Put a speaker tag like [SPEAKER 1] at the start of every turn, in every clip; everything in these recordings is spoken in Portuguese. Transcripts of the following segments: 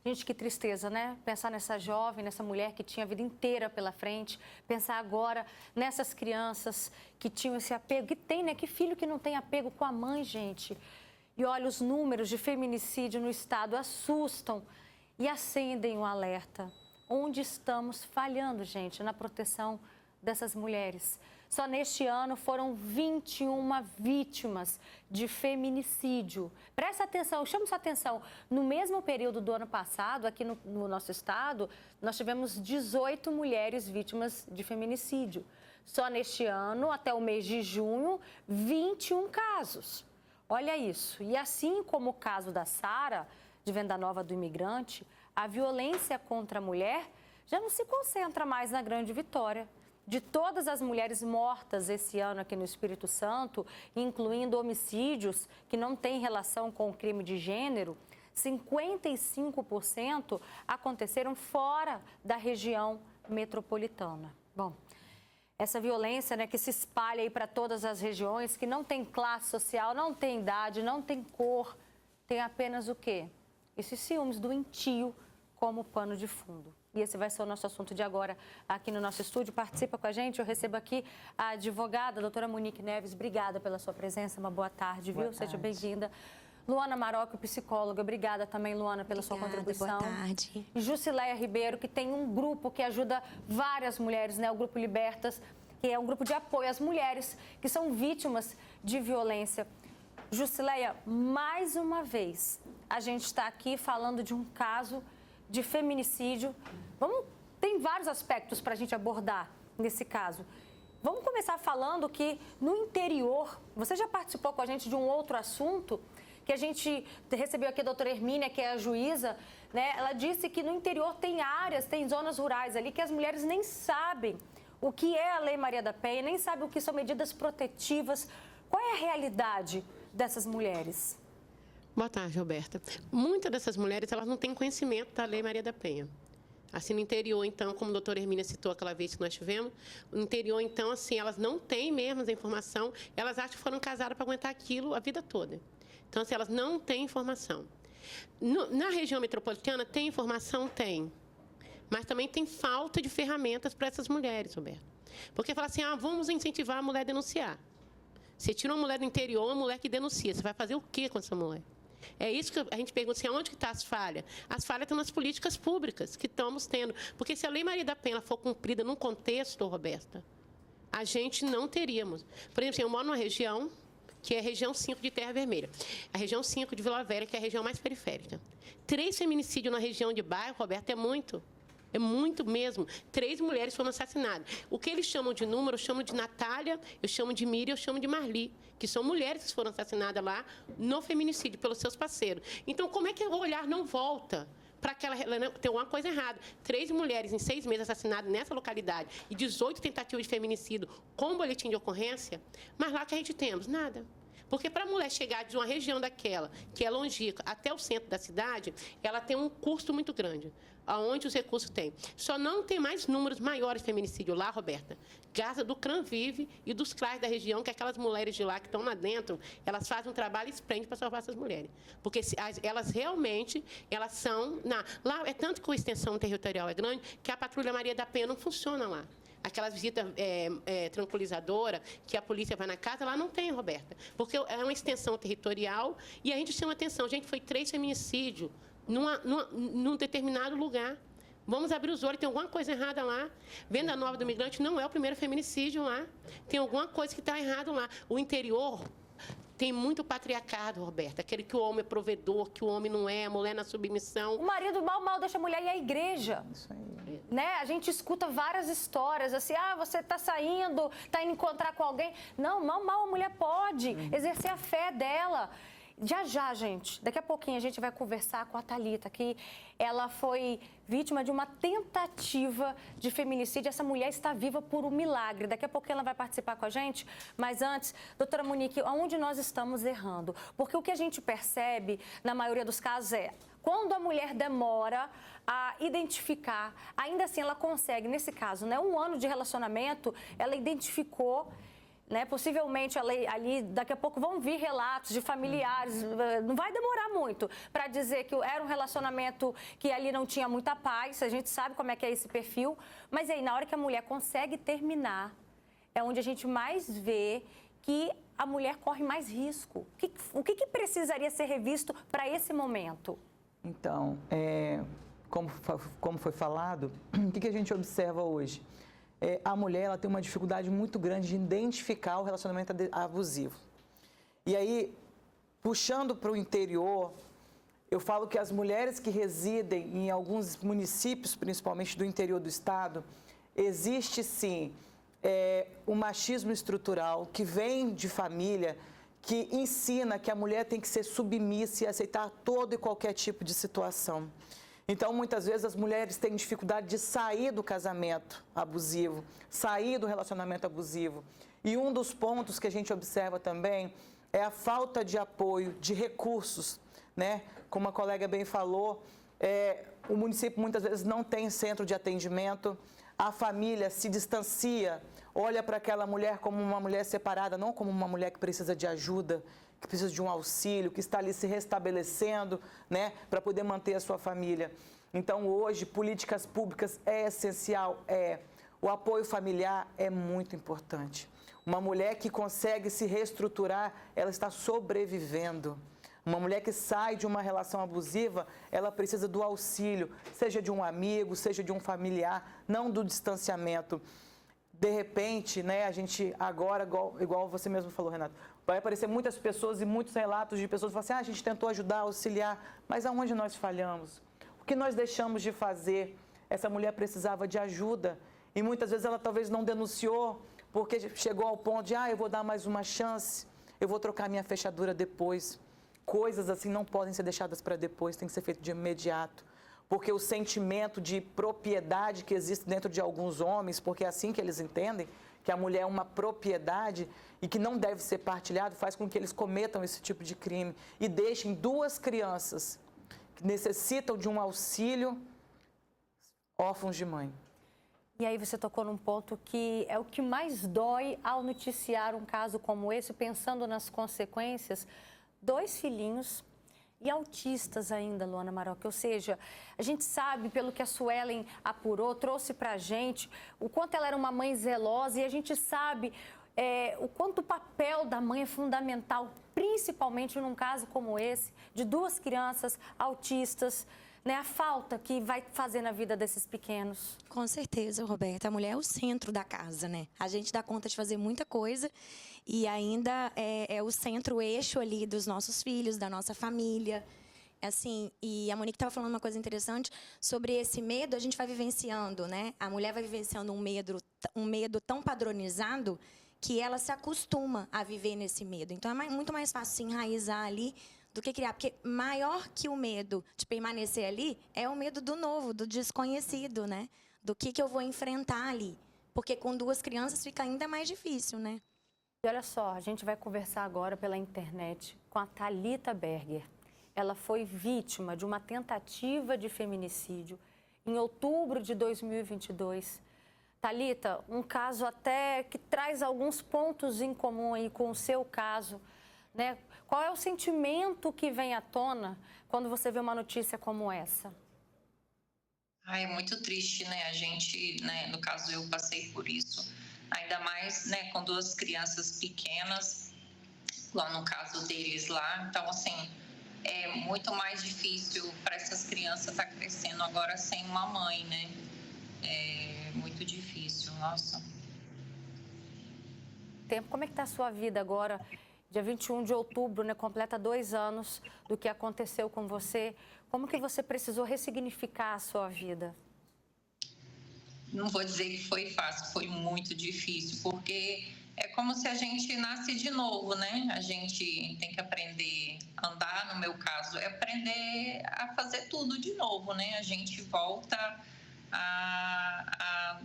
[SPEAKER 1] Gente, que tristeza, né? Pensar nessa jovem, nessa mulher que tinha a vida inteira pela frente, pensar agora nessas crianças que tinham esse apego, que tem, né? Que filho que não tem apego com a mãe, gente. E olha, os números de feminicídio no estado assustam e acendem um alerta. Onde estamos falhando, gente, na proteção dessas mulheres? Só neste ano foram 21 vítimas de feminicídio. Presta atenção, chama sua atenção. No mesmo período do ano passado, aqui no nosso estado, nós tivemos 18 mulheres vítimas de feminicídio. Só neste ano, até o mês de junho, 21 casos. Olha isso. E assim como o caso da Sara, de Venda Nova do Imigrante, a violência contra a mulher já não se concentra mais na Grande Vitória. De todas as mulheres mortas esse ano aqui no Espírito Santo, incluindo homicídios que não têm relação com o crime de gênero, 55% aconteceram fora da região metropolitana. Bom, essa violência, né, que se espalha aí para todas as regiões, que não tem classe social, não tem idade, não tem cor, tem apenas o quê? Esses ciúmes doentio como pano de fundo. E esse vai ser o nosso assunto de agora aqui no nosso estúdio. Participa com a gente, eu recebo aqui a advogada, a doutora Monique Neves. Obrigada pela sua presença, uma boa tarde, viu? Seja bem-vinda. Luana Marocco, psicóloga. Obrigada também, Luana, pela sua contribuição.
[SPEAKER 2] Boa tarde.
[SPEAKER 1] E Jusileia Ribeiro, que tem um grupo que ajuda várias mulheres, né? O Grupo Libertas, que é um grupo de apoio às mulheres que são vítimas de violência. Jusileia, mais uma vez, a gente está aqui falando de um caso de feminicídio. Tem vários aspectos para a gente abordar nesse caso. Vamos começar falando que no interior, você já participou com a gente de um outro assunto, que a gente recebeu aqui a doutora Hermínia, que é a juíza, né? Ela disse que no interior tem áreas, tem zonas rurais ali que as mulheres nem sabem o que é a Lei Maria da Penha, nem sabem o que são medidas protetivas. Qual é a realidade dessas mulheres?
[SPEAKER 3] Boa tarde, Roberta. Muitas dessas mulheres, elas não têm conhecimento da Lei Maria da Penha. Assim, no interior, então, como a doutora Hermínia citou aquela vez que nós tivemos, no interior, então, assim, elas não têm mesmo essa informação, elas acham que foram casadas para aguentar aquilo a vida toda. Então, assim, elas não têm informação. Na região metropolitana, tem informação? Tem. Mas também tem falta de ferramentas para essas mulheres, Roberta. Porque fala assim, vamos incentivar a mulher a denunciar. Você tira uma mulher do interior, uma mulher que denuncia, você vai fazer o quê com essa mulher? É isso que a gente pergunta, assim, onde que estão as falhas? As falhas estão nas políticas públicas que estamos tendo. Porque se a Lei Maria da Penha for cumprida num contexto, Roberta, a gente não teríamos. Por exemplo, eu moro numa região que é a região 5 de Terra Vermelha. A região 5 de Vila Velha, que é a região mais periférica. 3 feminicídios na região de bairro, Roberta, é muito. É muito mesmo. 3 mulheres foram assassinadas. O que eles chamam de número, eu chamo de Natália, eu chamo de Miriam, eu chamo de Marli, que são mulheres que foram assassinadas lá no feminicídio pelos seus parceiros. Então, como é que o olhar não volta para aquela... Tem uma coisa errada. 3 mulheres em 6 meses assassinadas nessa localidade e 18 tentativas de feminicídio com boletim de ocorrência, mas lá que a gente temos? Nada. Porque para a mulher chegar de uma região daquela, que é longínqua, até o centro da cidade, ela tem um custo muito grande, aonde os recursos têm. Só não tem mais números maiores de feminicídio lá, Roberta, graças do CRANVIVE e dos CRAs da região, que aquelas mulheres de lá que estão lá dentro, elas fazem um trabalho esplêndido para salvar essas mulheres. Porque elas realmente, elas são... Lá é tanto que a extensão territorial é grande, que a Patrulha Maria da Penha não funciona lá. Aquelas visitas tranquilizadoras, que a polícia vai na casa, lá não tem, Roberta. Porque é uma extensão territorial e a gente chama atenção. Gente, foi 3 feminicídios num determinado lugar. Vamos abrir os olhos, tem alguma coisa errada lá. Venda Nova do Imigrante não é o primeiro feminicídio lá. Tem alguma coisa que está errado lá. O interior... Tem muito patriarcado, Roberta. Aquele que o homem é provedor, que o homem não é, a mulher na submissão.
[SPEAKER 1] O marido mal deixa a mulher ir à igreja.
[SPEAKER 2] Isso aí.
[SPEAKER 1] Né? A gente escuta várias histórias, assim, você está saindo, está indo encontrar com alguém. Não, mal a mulher pode exercer a fé dela. Já, gente, daqui a pouquinho a gente vai conversar com a Thalita, que ela foi vítima de uma tentativa de feminicídio. Essa mulher está viva por um milagre. Daqui a pouquinho ela vai participar com a gente. Mas antes, doutora Monique, onde nós estamos errando? Porque o que a gente percebe, na maioria dos casos, é quando a mulher demora a identificar, ainda assim ela consegue, nesse caso, né, 1 ano de relacionamento, ela identificou né? Possivelmente ali daqui a pouco vão vir relatos de familiares, não vai demorar muito para dizer que era um relacionamento que ali não tinha muita paz, a gente sabe como é que é esse perfil, mas aí na hora que a mulher consegue terminar, é onde a gente mais vê que a mulher corre mais risco. O que precisaria ser revisto para esse momento?
[SPEAKER 2] Então, como foi falado, o que a gente observa hoje? A mulher ela tem uma dificuldade muito grande de identificar o relacionamento abusivo. E aí, puxando para o interior, eu falo que as mulheres que residem em alguns municípios, principalmente do interior do estado, existe sim o machismo estrutural que vem de família, que ensina que a mulher tem que ser submissa e aceitar todo e qualquer tipo de situação. Então, muitas vezes, as mulheres têm dificuldade de sair do casamento abusivo, sair do relacionamento abusivo. E um dos pontos que a gente observa também é a falta de apoio, de recursos, né? Como a colega bem falou, o município muitas vezes não tem centro de atendimento, a família se distancia, olha para aquela mulher como uma mulher separada, não como uma mulher que precisa de ajuda, que precisa de um auxílio, que está ali se restabelecendo, né, para poder manter a sua família. Então, hoje, políticas públicas é essencial, o apoio familiar é muito importante. Uma mulher que consegue se reestruturar, ela está sobrevivendo. Uma mulher que sai de uma relação abusiva, ela precisa do auxílio, seja de um amigo, seja de um familiar, não do distanciamento. De repente, né, a gente agora, igual você mesmo falou, Renato, vai aparecer muitas pessoas e muitos relatos de pessoas que falam assim, a gente tentou ajudar, auxiliar, mas aonde nós falhamos? O que nós deixamos de fazer? Essa mulher precisava de ajuda e muitas vezes ela talvez não denunciou porque chegou ao ponto de, eu vou dar mais uma chance, eu vou trocar minha fechadura depois. Coisas assim não podem ser deixadas para depois, tem que ser feito de imediato. Porque o sentimento de propriedade que existe dentro de alguns homens, porque é assim que eles entendem, que a mulher é uma propriedade e que não deve ser partilhado, faz com que eles cometam esse tipo de crime e deixem duas crianças que necessitam de um auxílio órfãos de mãe.
[SPEAKER 1] E aí você tocou num ponto que é o que mais dói ao noticiar um caso como esse, pensando nas consequências. 2 filhinhos e autistas ainda, Luana Marocchi. Ou seja, a gente sabe, pelo que a Suelen apurou, trouxe para a gente, o quanto ela era uma mãe zelosa e a gente sabe o quanto o papel da mãe é fundamental, principalmente num caso como esse, de 2 crianças autistas, né? A falta que vai fazer na vida desses pequenos.
[SPEAKER 4] Com certeza, Roberta. A mulher é o centro da casa, né? A gente dá conta de fazer muita coisa e ainda é o centro, o eixo ali dos nossos filhos, da nossa família. Assim, e a Monique estava falando uma coisa interessante sobre esse medo, a gente vai vivenciando, né? A mulher vai vivenciando um medo tão padronizado que ela se acostuma a viver nesse medo. Então, é muito mais fácil se enraizar ali do que criar. Porque maior que o medo de permanecer ali é o medo do novo, do desconhecido, né? Do que eu vou enfrentar ali. Porque com 2 crianças fica ainda mais difícil, né?
[SPEAKER 1] E olha só, a gente vai conversar agora pela internet com a Thalita Berger. Ela foi vítima de uma tentativa de feminicídio em outubro de 2022. Thalita, um caso até que traz alguns pontos em comum aí com o seu caso, né? Qual é o sentimento que vem à tona quando você vê uma notícia como essa?
[SPEAKER 5] É muito triste, né? A gente, né, no caso, eu passei por isso. Ainda mais, né, com 2 crianças pequenas, lá no caso deles lá. Então, assim, é muito mais difícil para essas crianças estar crescendo agora sem uma mãe, né? É muito difícil, nossa.
[SPEAKER 1] Como é que está a sua vida agora? Dia 21 de outubro, né, completa 2 anos do que aconteceu com você. Como que você precisou ressignificar a sua vida?
[SPEAKER 5] Não vou dizer que foi fácil, foi muito difícil, porque é como se a gente nasce de novo, né? A gente tem que aprender a andar, no meu caso, é aprender a fazer tudo de novo, né? A gente volta a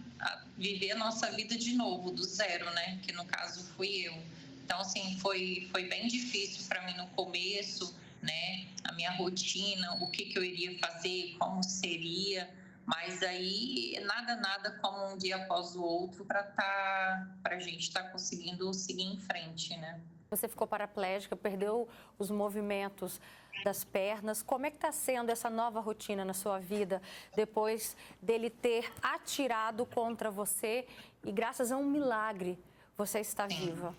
[SPEAKER 5] viver a nossa vida de novo, do zero, né? Que no caso fui eu. Então, assim, foi bem difícil para mim no começo, né? A minha rotina, o que eu iria fazer, como seria, Mas aí, nada como um dia após o outro para a gente estar conseguindo seguir em frente, né?
[SPEAKER 1] Você ficou paraplégica, perdeu os movimentos das pernas. Como é que está sendo essa nova rotina na sua vida, depois dele ter atirado contra você e, graças a um milagre, você está viva?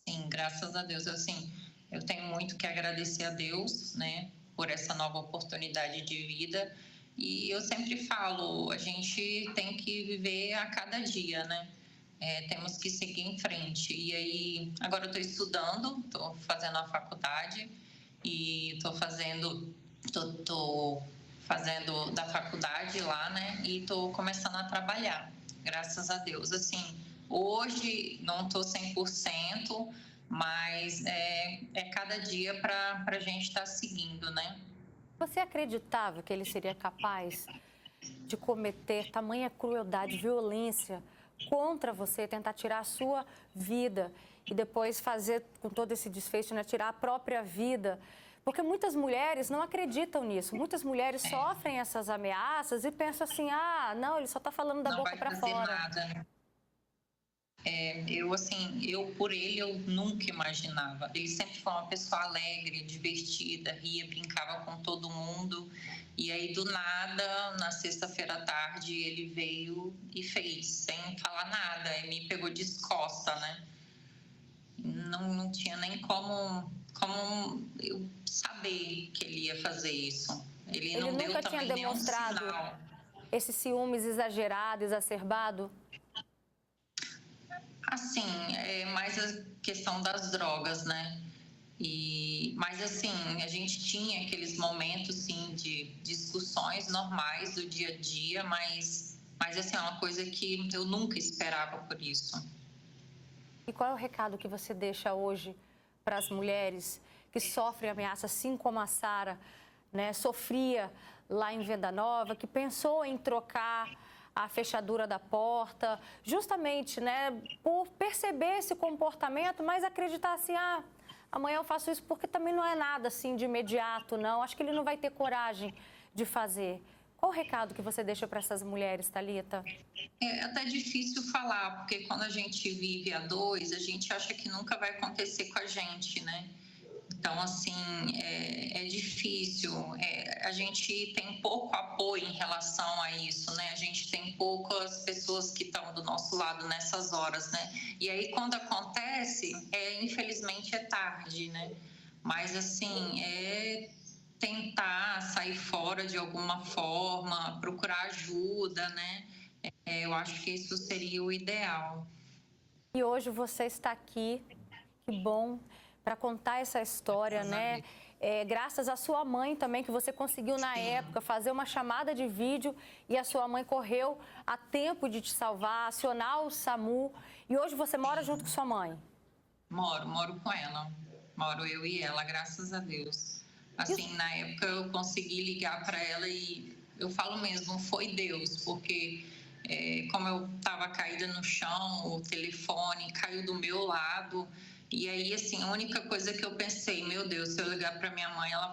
[SPEAKER 5] Sim, graças a Deus. Assim, eu tenho muito que agradecer a Deus, né, por essa nova oportunidade de vida. E eu sempre falo, a gente tem que viver a cada dia, né? Temos que seguir em frente. E aí, agora eu estou estudando, estou fazendo a faculdade e estou fazendo da faculdade lá, né? E estou começando a trabalhar, graças a Deus. Assim, hoje não estou 100%, mas é cada dia para a gente estar seguindo, né?
[SPEAKER 1] Você acreditava que ele seria capaz de cometer tamanha crueldade, violência contra você, tentar tirar a sua vida e depois fazer com todo esse desfecho, né, tirar a própria vida? Porque muitas mulheres não acreditam nisso. Muitas mulheres sofrem essas ameaças e pensam assim, ah, não, ele só está falando da boca para fora.
[SPEAKER 5] Não vai fazer nada, né? Por ele, eu nunca imaginava. Ele sempre foi uma pessoa alegre, divertida, ria, brincava com todo mundo. E aí, do nada, na sexta-feira à tarde, ele veio e fez, sem falar nada. E me pegou de escosta, né? Não tinha nem como eu saber que ele ia fazer isso. Ele não deu
[SPEAKER 1] nunca tinha demonstrado esse ciúmes exagerado, exacerbado?
[SPEAKER 5] Assim, é mais a questão das drogas, né? Mas assim, a gente tinha aqueles momentos, sim, de discussões normais do dia a dia, mas assim, é uma coisa que eu nunca esperava por isso.
[SPEAKER 1] E qual é o recado que você deixa hoje para as mulheres que sofrem ameaça, assim como a Sara, né, sofria lá em Venda Nova, que pensou em trocar a fechadura da porta, justamente, né, por perceber esse comportamento, mas acreditar assim, ah, amanhã eu faço isso porque também não é nada assim de imediato, não. Acho que ele não vai ter coragem de fazer. Qual o recado que você deixa para essas mulheres, Thalita?
[SPEAKER 5] É até difícil falar, porque quando a gente vive a dois, a gente acha que nunca vai acontecer com a gente, né? Então, assim, é difícil. A gente tem pouco apoio em relação a isso, né? A gente tem poucas pessoas que estão do nosso lado nessas horas, né? E aí, quando acontece, infelizmente é tarde, né? Mas, assim, tentar sair fora de alguma forma, procurar ajuda, né? Eu acho que isso seria o ideal.
[SPEAKER 1] E hoje você está aqui, que bom, para contar essa história, né? Graças à sua mãe também, que você conseguiu na época fazer uma chamada de vídeo e a sua mãe correu a tempo de te salvar, acionar o SAMU. E hoje você mora junto com sua mãe?
[SPEAKER 5] Moro com ela. Moro eu e ela, graças a Deus. Assim, na época eu consegui ligar para ela e eu falo mesmo, foi Deus, porque como eu estava caída no chão, o telefone caiu do meu lado. E aí, assim, a única coisa que eu pensei, meu Deus, se eu ligar para minha mãe, ela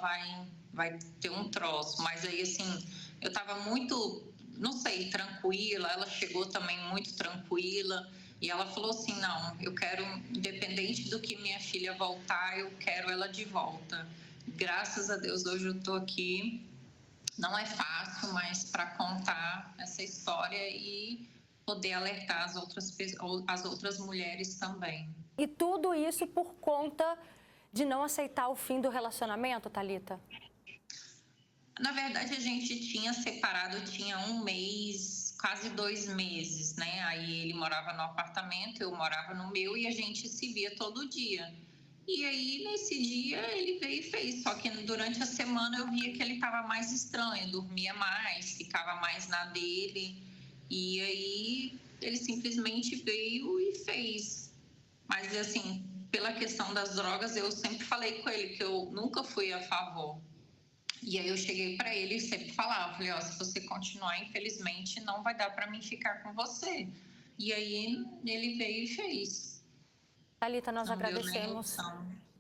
[SPEAKER 5] vai ter um troço. Mas aí, assim, eu estava muito, não sei, tranquila. Ela chegou também muito tranquila. E ela falou assim, não, eu quero, independente do que minha filha voltar, eu quero ela de volta. Graças a Deus, hoje eu estou aqui. Não é fácil, mas para contar essa história e poder alertar as outras mulheres também.
[SPEAKER 1] E tudo isso por conta de não aceitar o fim do relacionamento, Thalita?
[SPEAKER 5] Na verdade, a gente tinha separado, tinha 1 mês, quase 2 meses, né? Aí ele morava no apartamento, eu morava no meu e a gente se via todo dia. E aí, nesse dia, ele veio e fez. Só que durante a semana eu via que ele estava mais estranho, dormia mais, ficava mais na dele. E aí, ele simplesmente veio e fez. Mas, assim, pela questão das drogas, eu sempre falei com ele que eu nunca fui a favor. E aí eu cheguei para ele e sempre falava, falei, se você continuar, infelizmente, não vai dar para mim ficar com você. E aí ele veio e fez.
[SPEAKER 1] Thalita, nós agradecemos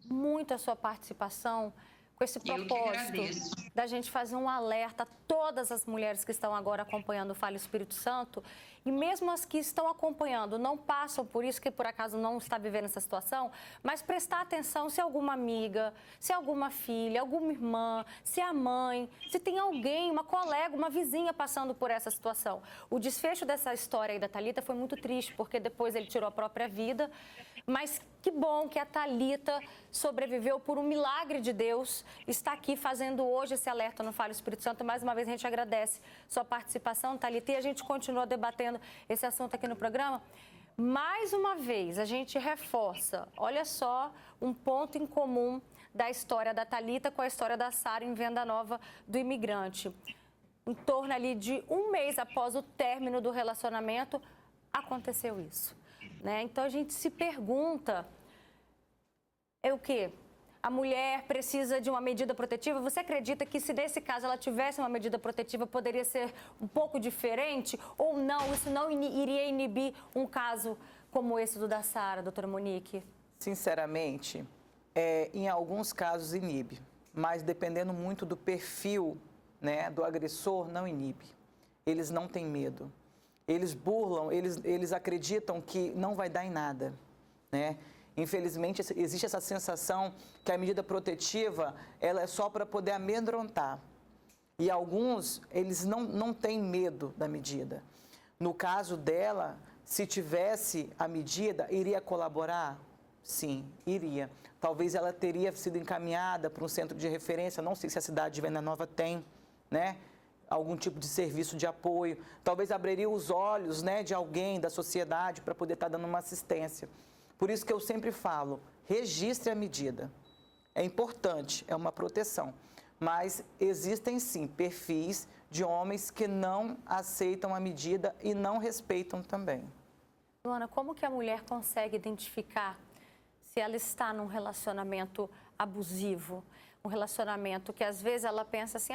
[SPEAKER 1] muito a sua participação com esse
[SPEAKER 5] Eu que
[SPEAKER 1] propósito
[SPEAKER 5] agradeço.
[SPEAKER 1] da gente fazer um alerta a todas as mulheres que estão agora acompanhando o Fale Espírito Santo, e mesmo as que estão acompanhando, não passam por isso, que por acaso não está vivendo essa situação, mas prestar atenção se alguma amiga, se alguma filha, alguma irmã, se a mãe, se tem alguém, uma colega, uma vizinha passando por essa situação. O desfecho dessa história aí da Thalita foi muito triste, porque depois ele tirou a própria vida, mas que bom que a Thalita sobreviveu por um milagre de Deus, está aqui fazendo hoje esse alerta no Fale Espírito Santo. Mais uma vez a gente agradece sua participação, Thalita, e a gente continua debatendo esse assunto aqui no programa. Mais uma vez, a gente reforça, olha só, um ponto em comum da história da Thalita com a história da Sara em Venda Nova do Imigrante. Em torno ali de um mês após o término do relacionamento, aconteceu isso. Né? Então, a gente se pergunta, é o quê? A mulher precisa de uma medida protetiva? Você acredita que se nesse caso ela tivesse uma medida protetiva, poderia ser um pouco diferente? Ou não, isso não iria inibir um caso como esse do da Sara, doutora Monique?
[SPEAKER 2] Sinceramente, em alguns casos inibe, mas dependendo muito do perfil, né, do agressor, não inibe. Eles não têm medo. Eles burlam, eles acreditam que não vai dar em nada, né? Infelizmente, existe essa sensação que a medida protetiva ela é só para poder amedrontar. E alguns, eles não têm medo da medida. No caso dela, se tivesse a medida, iria colaborar? Sim, iria. Talvez ela teria sido encaminhada para um centro de referência, não sei se a cidade de Venda Nova tem, né? Algum tipo de serviço de apoio, talvez abriria os olhos, né, de alguém, da sociedade, para poder estar dando uma assistência. Por isso que eu sempre falo, registre a medida. É importante, é uma proteção, mas existem sim perfis de homens que não aceitam a medida e não respeitam também.
[SPEAKER 1] Luana, como que a mulher consegue identificar se ela está num relacionamento abusivo, um relacionamento que às vezes ela pensa assim,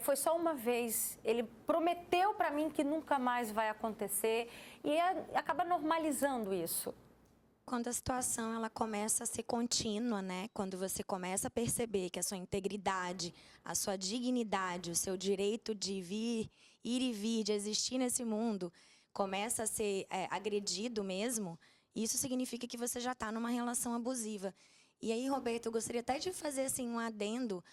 [SPEAKER 1] foi só uma vez, ele prometeu para mim que nunca mais vai acontecer e acaba normalizando isso.
[SPEAKER 4] Quando a situação ela começa a ser contínua, né? Quando você começa a perceber que a sua integridade, a sua dignidade, o seu direito de ir e vir, de existir nesse mundo, começa a ser agredido mesmo, isso significa que você já está numa relação abusiva. E aí, Roberto, eu gostaria até de fazer assim, um adendo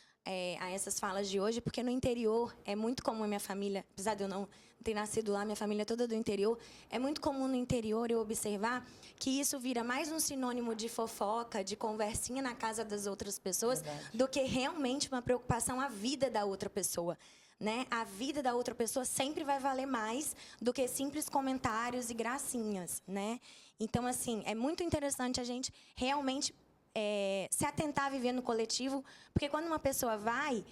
[SPEAKER 4] a essas falas de hoje, porque no interior é muito comum a minha família, apesar de eu não ter nascido lá, minha família é toda do interior, é muito comum no interior eu observar que isso vira mais um sinônimo de fofoca, de conversinha na casa das outras pessoas, do que realmente uma preocupação à vida da outra pessoa. Né? A vida da outra pessoa sempre vai valer mais do que simples comentários e gracinhas, né? Então, assim, é muito interessante a gente realmente se atentar a viver no coletivo, porque quando uma pessoa vai,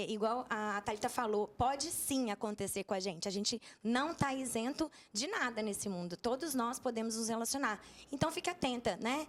[SPEAKER 4] igual a Thalita falou, pode sim acontecer com a gente não está isento de nada nesse mundo, todos nós podemos nos relacionar. Então, fique atenta, né?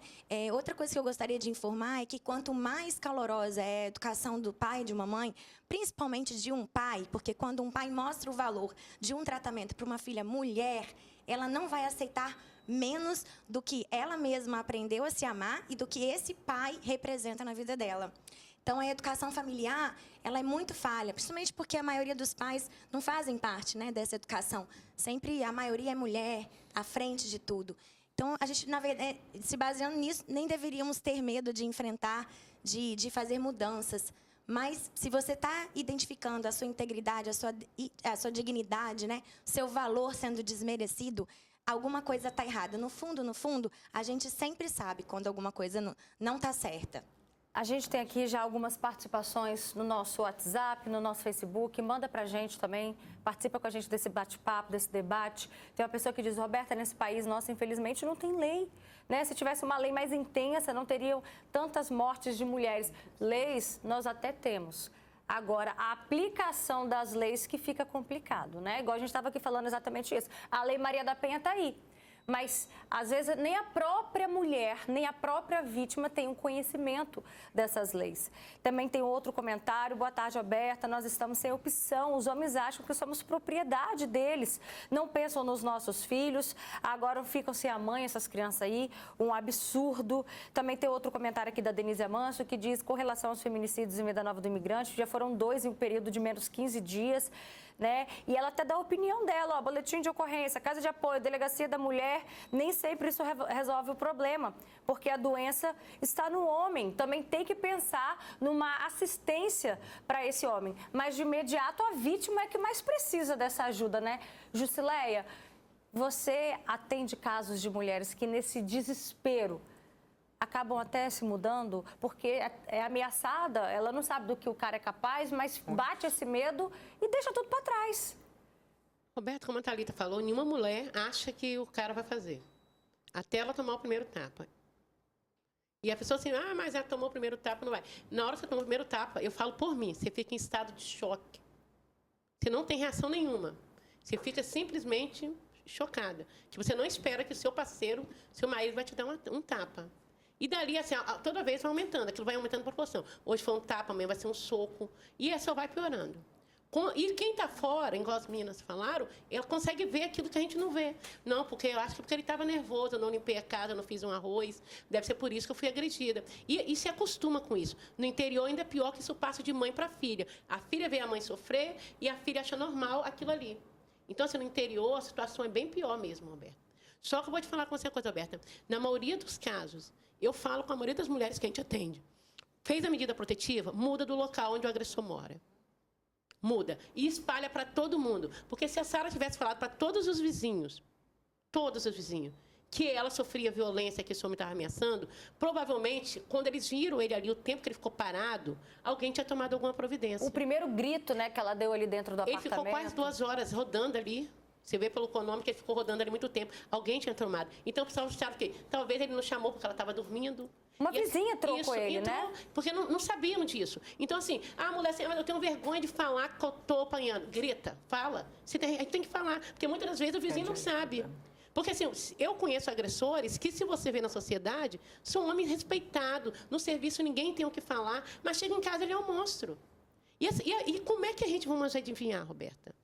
[SPEAKER 4] Outra coisa que eu gostaria de informar é que quanto mais calorosa é a educação do pai e de uma mãe, principalmente de um pai, porque quando um pai mostra o valor de um tratamento para uma filha mulher, ela não vai aceitar menos do que ela mesma aprendeu a se amar e do que esse pai representa na vida dela. Então, a educação familiar, ela é muito falha, principalmente porque a maioria dos pais não fazem parte, né, dessa educação. Sempre a maioria é mulher, à frente de tudo. Então, a gente, na verdade, se baseando nisso, nem deveríamos ter medo de enfrentar, de fazer mudanças. Mas, se você está identificando a sua integridade, a sua dignidade, né, seu valor sendo desmerecido, alguma coisa está errada. No fundo, a gente sempre sabe quando alguma coisa não está certa.
[SPEAKER 1] A gente tem aqui já algumas participações no nosso WhatsApp, no nosso Facebook. Manda pra gente também, participa com a gente desse bate-papo, desse debate. Tem uma pessoa que diz, Roberta, nesse país nosso, infelizmente, não tem lei. Né? Se tivesse uma lei mais intensa, não teriam tantas mortes de mulheres. Leis, nós até temos. Agora, a aplicação das leis que fica complicado, né? Igual a gente estava aqui falando exatamente isso. A Lei Maria da Penha está aí. Mas, às vezes, nem a própria mulher, nem a própria vítima tem um conhecimento dessas leis. Também tem outro comentário. Boa tarde, Roberta. Nós estamos sem opção. Os homens acham que somos propriedade deles. Não pensam nos nossos filhos. Agora ficam sem a mãe, essas crianças aí. Um absurdo. Também tem outro comentário aqui da Denise Amanso, que diz, com relação aos feminicídios em Venda Nova do Imigrante, já foram 2 em um período de menos 15 dias. Né? E ela até dá a opinião dela, ó, boletim de ocorrência, casa de apoio, delegacia da mulher, nem sempre isso resolve o problema, porque a doença está no homem. Também tem que pensar numa assistência para esse homem. Mas de imediato a vítima é que mais precisa dessa ajuda, né? Jusileia, você atende casos de mulheres que nesse desespero acabam até se mudando, porque é ameaçada, ela não sabe do que o cara é capaz, mas bate esse medo e deixa tudo para trás.
[SPEAKER 3] Roberto, como a Thalita falou, nenhuma mulher acha que o cara vai fazer, até ela tomar o primeiro tapa. E a pessoa assim, mas ela tomou o primeiro tapa, não vai. Na hora que você tomou o primeiro tapa, eu falo por mim, você fica em estado de choque. Você não tem reação nenhuma. Você fica simplesmente chocada. Que você não espera que o seu parceiro, seu marido, vai te dar um tapa. E dali, assim, toda vez vai aumentando, aquilo vai aumentando a proporção. Hoje foi um tapa, amanhã vai ser um soco. E só vai piorando. E quem está fora, igual as meninas falaram, ela consegue ver aquilo que a gente não vê. Não, porque eu acho que porque ele estava nervoso, eu não limpei a casa, eu não fiz um arroz. Deve ser por isso que eu fui agredida. E se acostuma com isso. No interior, ainda é pior que isso passa de mãe para filha. A filha vê a mãe sofrer e a filha acha normal aquilo ali. Então, assim, no interior, a situação é bem pior mesmo, Roberta. Só que eu vou te falar com você uma coisa, Roberta. Na maioria dos casos, eu falo com a maioria das mulheres que a gente atende. Fez a medida protetiva, muda do local onde o agressor mora. Muda. E espalha para todo mundo. Porque se a Sara tivesse falado para todos os vizinhos, que ela sofria violência, que esse homem estava ameaçando, provavelmente, quando eles viram ele ali, o tempo que ele ficou parado, alguém tinha tomado alguma providência.
[SPEAKER 1] O primeiro grito, né, que ela deu ali dentro do apartamento.
[SPEAKER 3] Ele ficou quase 2 horas rodando ali. Você vê pelo nome que ele ficou rodando ali muito tempo. Alguém tinha tomado. Então, o pessoal achava que talvez ele não chamou porque ela estava dormindo.
[SPEAKER 1] Uma vizinha trocou ele, né?
[SPEAKER 3] Porque não sabiam disso. Então, assim, a mulher assim, eu tenho vergonha de falar que eu estou apanhando. Grita, fala. A gente tem que falar. Porque muitas das vezes o vizinho não sabe. Porque, assim, eu conheço agressores que, se você vê na sociedade, são homens respeitados. No serviço, ninguém tem o que falar. Mas chega em casa, ele é um monstro. E como é que a gente vai adivinhar, Roberta?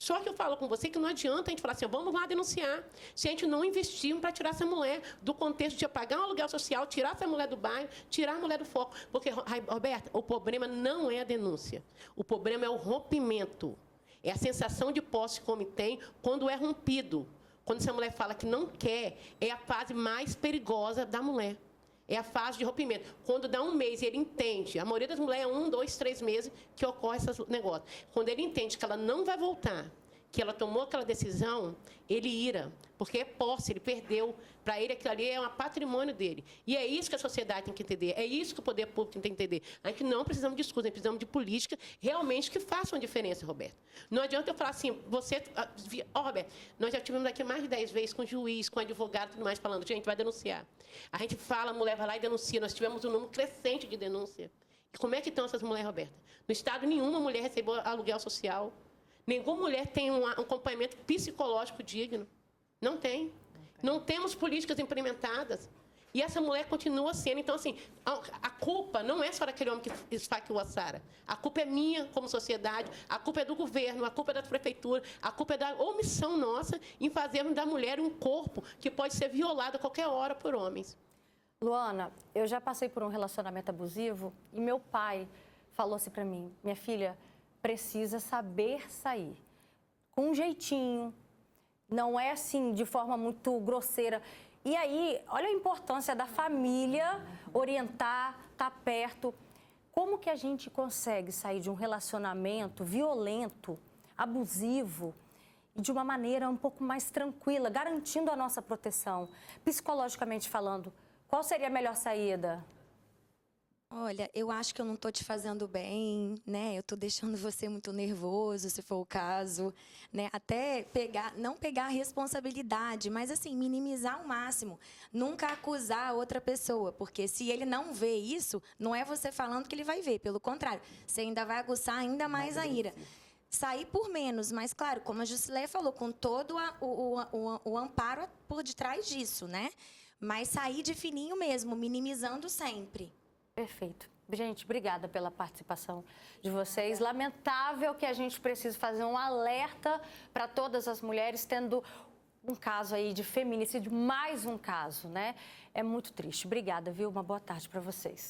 [SPEAKER 3] Só que eu falo com você que não adianta a gente falar assim, vamos lá denunciar. Se a gente não investir para tirar essa mulher do contexto de pagar um aluguel social, tirar essa mulher do bairro, tirar a mulher do foco. Porque, Roberta, o problema não é a denúncia. O problema é o rompimento. É a sensação de posse que o homem tem quando é rompido. Quando essa mulher fala que não quer, é a fase mais perigosa da mulher. É a fase de rompimento. Quando dá 1 mês e ele entende, a maioria das mulheres é 1, 2, 3 meses que ocorre esse negócio. Quando ele entende que ela não vai voltar, que ela tomou aquela decisão, ele ira, porque é posse, ele perdeu. Para ele, aquilo ali é um patrimônio dele. E é isso que a sociedade tem que entender, é isso que o poder público tem que entender. A gente não precisamos de discurso, precisamos de política realmente que faça uma diferença, Roberto. Não adianta eu falar assim, Roberto, nós já tivemos aqui mais de 10 vezes com juiz, com advogado e tudo mais, falando, gente, vai denunciar. A gente fala, a mulher vai lá e denuncia. Nós tivemos um número crescente de denúncia. E como é que estão essas mulheres, Roberta? No estado, nenhuma mulher recebeu aluguel social. Nenhuma mulher tem um acompanhamento psicológico digno. Não tem. Não temos políticas implementadas. E essa mulher continua sendo. Então, assim, a culpa não é só daquele homem que esfaqueou a Sara. A culpa é minha como sociedade, a culpa é do governo, a culpa é da prefeitura, a culpa é da omissão nossa em fazermos da mulher um corpo que pode ser violado a qualquer hora por homens.
[SPEAKER 1] Luana, eu já passei por um relacionamento abusivo e meu pai falou assim para mim, minha filha, precisa saber sair. Com um jeitinho, não é assim de forma muito grosseira. E aí, olha a importância da família orientar, estar perto. Como que a gente consegue sair de um relacionamento violento, abusivo, e de uma maneira um pouco mais tranquila, garantindo a nossa proteção? Psicologicamente falando, qual seria a melhor saída?
[SPEAKER 4] Olha, eu acho que eu não estou te fazendo bem, né? Eu estou deixando você muito nervoso, se for o caso, né? Até não pegar a responsabilidade, mas assim, minimizar ao máximo. Nunca acusar a outra pessoa, porque se ele não vê isso, não é você falando que ele vai ver, pelo contrário, você ainda vai aguçar ainda mais a ira. sair por menos, mas claro, como a Jusileia falou, com todo o amparo por detrás disso, né? Mas sair de fininho mesmo, minimizando sempre.
[SPEAKER 1] Perfeito. Gente, obrigada pela participação de vocês. Lamentável que a gente precise fazer um alerta para todas as mulheres tendo um caso aí de feminicídio, mais um caso, né? É muito triste. Obrigada, viu? Uma boa tarde para vocês.